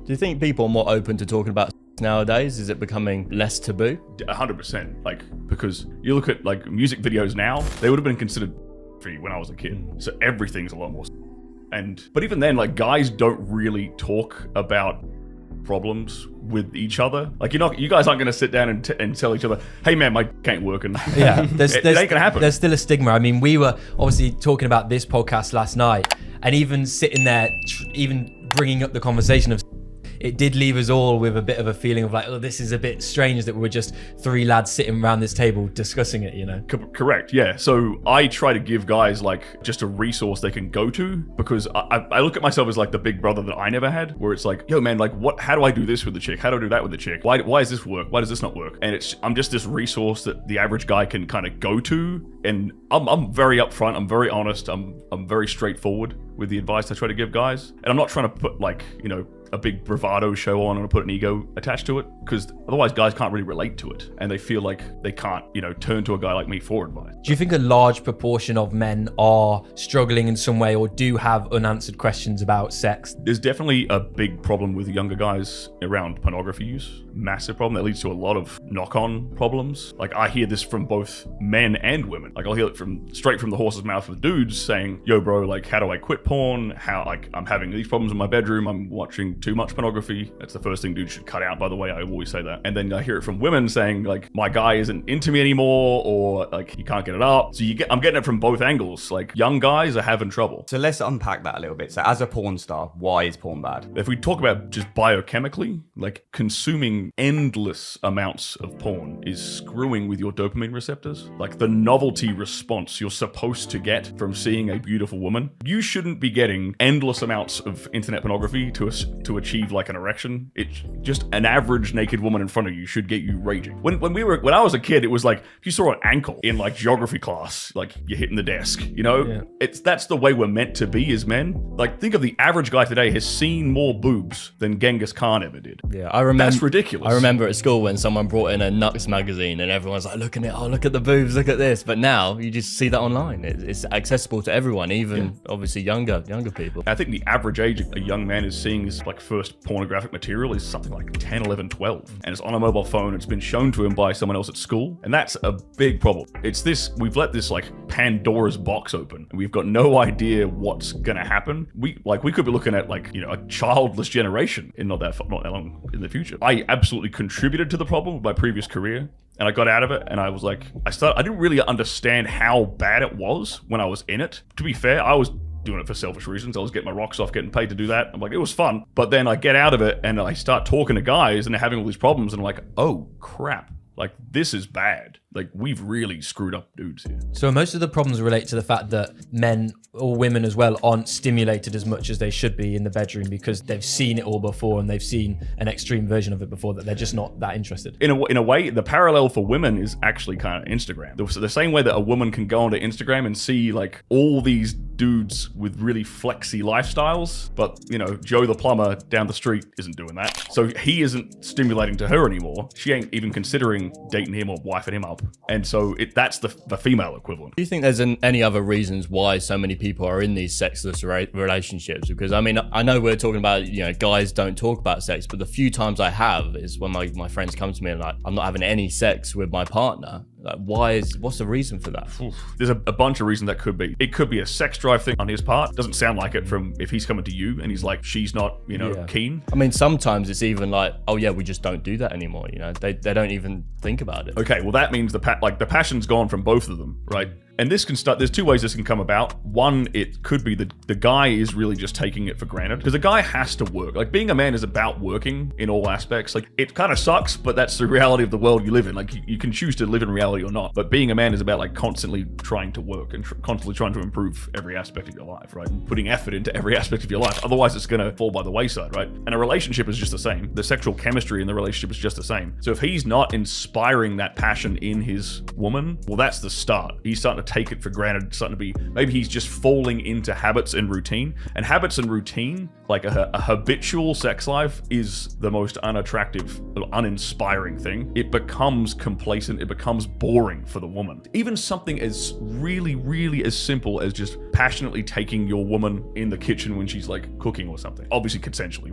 Do you think people are more open to talking about nowadays? Is it becoming less taboo? 100%. Like, because you look at like music videos now, they would have been considered free when I was a kid. So everything's a lot more. But even then, like, guys don't really talk about problems with each other. Like, you guys aren't going to sit down and tell each other, hey man, my ain't working. Yeah, it ain't gonna happen. There's still a stigma. I mean, we were obviously talking about this podcast last night, and even sitting there, even bringing up the conversation of, it did leave us all with a bit of a feeling of like, oh, this is a bit strange that we were just three lads sitting around this table discussing it, you know? Correct, yeah. So I try to give guys like just a resource they can go to, because I look at myself as like the big brother that I never had, where it's like, yo man, like how do I do this with the chick? How do I do that with the chick? Why does this work? Why does this not work? And I'm just this resource that the average guy can kind of go to. And I'm very upfront, I'm very honest, I'm very straightforward with the advice I try to give guys. And I'm not trying to put like, you know, a big bravado show on and put an ego attached to it, because otherwise guys can't really relate to it, and they feel like they can't, you know, turn to a guy like me for advice. Do you think a large proportion of men are struggling in some way or do have unanswered questions about sex? There's definitely a big problem with younger guys around pornography use. Massive problem that leads to a lot of knock-on problems. Like, I hear this from both men and women. Like, I'll hear it straight from the horse's mouth of dudes saying, yo bro, like, how do I quit porn? How, like, I'm having these problems in my bedroom, I'm watching too much pornography. That's the first thing dudes should cut out, by the way. I always say that. And then I hear it from women saying, like, my guy isn't into me anymore, or like, he can't get it up. So I'm getting it from both angles. Like, young guys are having trouble. So let's unpack that a little bit. So as a porn star, why is porn bad? If we talk about just biochemically, like, consuming endless amounts of porn is screwing with your dopamine receptors. Like, the novelty response you're supposed to get from seeing a beautiful woman, you shouldn't be getting endless amounts of internet pornography to achieve like an erection. It's just an average naked woman in front of you should get you raging. When I was a kid, it was like, if you saw an ankle in like geography class, like, you're hitting the desk, you know? Yeah. That's the way we're meant to be as men. Like, think of the average guy today has seen more boobs than Genghis Khan ever did. Yeah, I remember. That's ridiculous. I remember at school when someone brought in a Nuts magazine and everyone's like, look at it, oh, look at the boobs, look at this. But now you just see that online. It's accessible to everyone, even obviously younger people. I think the average age a young man is seeing his like first pornographic material is something like 10, 11, 12. And it's on a mobile phone. It's been shown to him by someone else at school. And that's a big problem. We've let this like Pandora's box open, and we've got no idea what's gonna happen. We could be looking at like, you know, a childless generation in not that long in the future. I absolutely contributed to the problem with my previous career, and I got out of it, and I was like, I didn't really understand how bad it was when I was in it. To be fair, I was doing it for selfish reasons. I was getting my rocks off, getting paid to do that. I'm like, it was fun. But then I get out of it and I start talking to guys and they're having all these problems, and I'm like, oh crap. Like, this is bad. Like, we've really screwed up dudes here. So most of the problems relate to the fact that men or women as well aren't stimulated as much as they should be in the bedroom, because they've seen it all before and they've seen an extreme version of it before, that they're just not that interested. In a way, the parallel for women is actually kind of Instagram. The same way that a woman can go onto Instagram and see like all these dudes with really flexy lifestyles, but you know, Joe the plumber down the street isn't doing that. So he isn't stimulating to her anymore. She ain't even considering dating him or wifing him up. And so that's the female equivalent. Do you think there's any other reasons why so many people are in these sexless relationships? Because I mean, I know we're talking about, you know, guys don't talk about sex, but the few times I have is when my friends come to me and like, I'm not having any sex with my partner. Like, what's the reason for that? There's a bunch of reasons that could be. It could be a sex drive thing on his part. Doesn't sound like it from if he's coming to you and he's like, she's not, you know, keen. I mean, sometimes it's even like, oh yeah, we just don't do that anymore. You know, they don't even think about it. Okay, well that means the passion's gone from both of them, right? And this can start, there's two ways this can come about. One, it could be the guy is really just taking it for granted, because a guy has to work. Like, being a man is about working in all aspects. Like, it kind of sucks, but that's the reality of the world you live in. Like, you can choose to live in reality or not, but being a man is about like constantly trying to work and constantly trying to improve every aspect of your life, right? And putting effort into every aspect of your life. Otherwise it's gonna fall by the wayside, right? And a relationship is just the same. The sexual chemistry in the relationship is just the same. So if he's not inspiring that passion in his woman, well, that's the start. He's starting to take it for granted, starting to be, maybe he's just falling into habits and routine. And habits and routine like a habitual sex life is the most unattractive, uninspiring thing. It becomes complacent. It becomes boring for the woman. Even something as really as simple as just passionately taking your woman in the kitchen when she's like cooking or something, obviously consensually.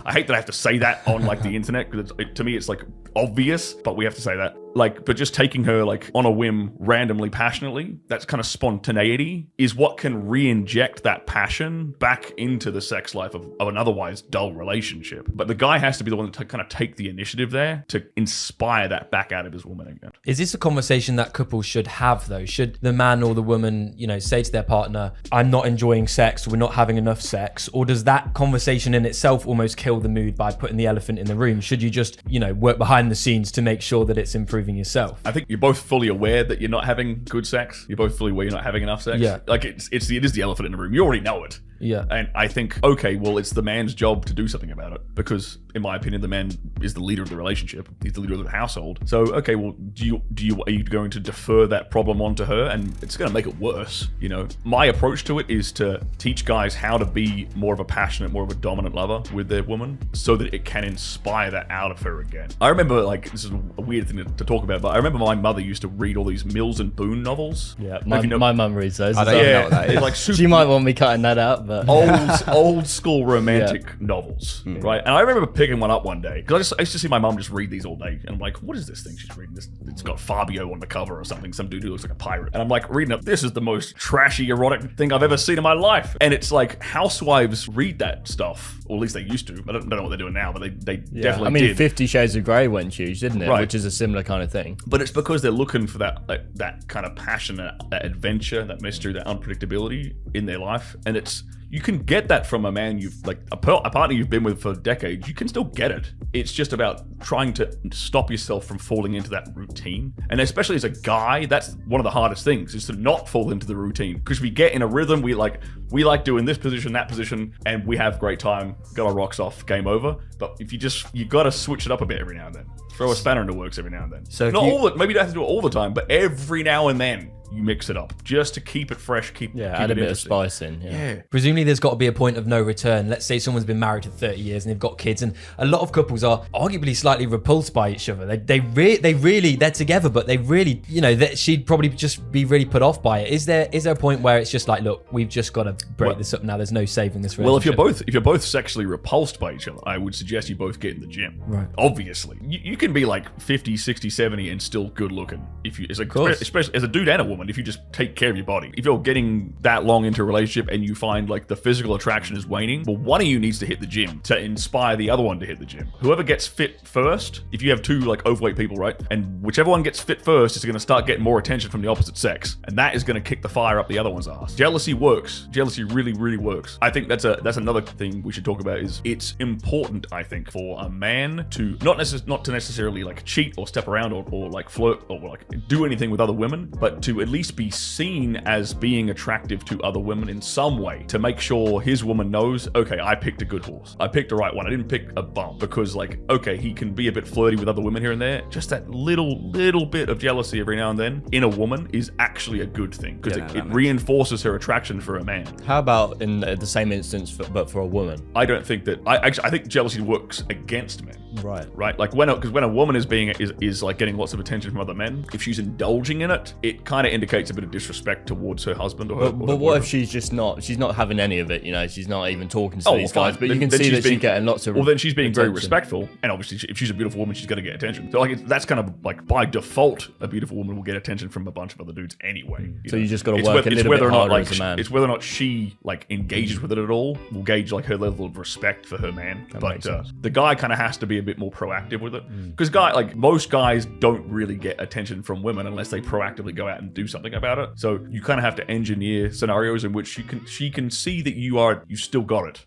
I hate that I have to say that on like the internet, because to me it's like obvious, but we have to say that. Like, but just taking her like on a whim, randomly, passionately, that's kind of spontaneity is what can re-inject that passion back into the sex life of an otherwise dull relationship. But the guy has to be the one to kind of take the initiative there to inspire that back out of his woman again. Is this a conversation that couples should have though? Should the man or the woman, you know, say to their partner, I'm not enjoying sex, we're not having enough sex? Or does that conversation in itself almost kill the mood by putting the elephant in the room? Should you just, you know, work behind the scenes to make sure that it's improving yourself? I think you're both fully aware that you're not having good sex. You're both fully aware you're not having enough sex. Yeah. Like it is the elephant in the room. You already know it. Yeah. And I think, okay, well, it's the man's job to do something about it, because in my opinion, the man is the leader of the relationship. He's the leader of the household. So, okay, well, are you going to defer that problem onto her? And it's going to make it worse. You know, my approach to it is to teach guys how to be more of a passionate, more of a dominant lover with their woman, so that it can inspire that out of her again. I remember, like, this is a weird thing to talk about, but I remember my mother used to read all these Mills and Boon novels. Yeah, my mum reads those. I don't know what that is. Like She might want me cutting that out, but old school romantic novels, right? And I remember picking one up one day because I used to see my mum just read these all day, and I'm like, what is this thing she's reading? It's got Fabio on the cover or something, some dude who looks like a pirate, and I'm like reading it. This is the most trashy erotic thing I've ever seen in my life, and it's like Housewives read that stuff, or at least they used to. I don't know what they're doing now, but they definitely I mean, did. 50 Shades of Grey went huge, didn't it? Right. Which is a similar kind of thing. But it's because they're looking for that kind of passion, that adventure, that mystery, that unpredictability in their life, and you can get that from a man a partner you've been with for decades. You can still get it. It's just about trying to stop yourself from falling into that routine. And especially as a guy, that's one of the hardest things, is to not fall into the routine. Because we get in a rhythm, we like doing this position, that position, and we have great time, got our rocks off, game over. But if you got to switch it up a bit every now and then. Throw a spanner in the works every now and then. So maybe you don't have to do it all the time, but every now and then you mix it up just to keep it fresh, keep add it a bit of interesting. spice in. Yeah. Presumably there's got to be a point of no return. Let's say someone's been married for 30 years and they've got kids, and a lot of couples are arguably slightly repulsed by each other. They're together, but they really, you know, she'd probably just be really put off by it. Is there a point where it's just like, look, we've just got to break this up now. There's no saving this relationship. Well, if you're both sexually repulsed by each other, I would suggest you both get in the gym. Right. Obviously, you can be like 50, 60, 70 and still good looking. Especially as a dude and a woman, if you just take care of your body. If you're getting that long into a relationship and you find like the physical attraction is waning, well, one of you needs to hit the gym to inspire the other one to hit the gym. Whoever gets fit first, if you have two like overweight people, right, and whichever one gets fit first is going to start getting more attention from the opposite sex, and that is going to kick the fire up the other one's ass. Jealousy works. Jealousy really works. I think that's another thing we should talk about. Is it's important, I think, for a man to not to necessarily like cheat or step around or like flirt or like do anything with other women, but to at least be seen as being attractive to other women in some way, to make sure his woman knows, okay, I picked a good horse. I picked the right one. I didn't pick a bum. Because like, okay, he can be a bit flirty with other women here and there. Just that little bit of jealousy every now and then in a woman is actually a good thing, because it reinforces her attraction for a man. How about in the same instance, but for a woman? I don't think that. I think jealousy works against men. Right. Like when a woman is like getting lots of attention from other men, if she's indulging in it, it kind of indicates a bit of disrespect towards her husband or her. But what if she's not having any of it? You know, she's not even talking to these guys. But you can see that she's getting lots of. Well, then she's being very attention. Respectful, and obviously, if she's a beautiful woman, she's going to get attention. So like that's kind of like by default, a beautiful woman will get attention from a bunch of other dudes anyway. So you just got to work a little bit harder as a man. It's whether or not she like engages with it at all will gauge like her level of respect for her man. But the guy kind of has to be a bit more proactive with it, because most guys don't really get attention from women unless they proactively go out and do something about it. So you kind of have to engineer scenarios in which she can see that you still got it.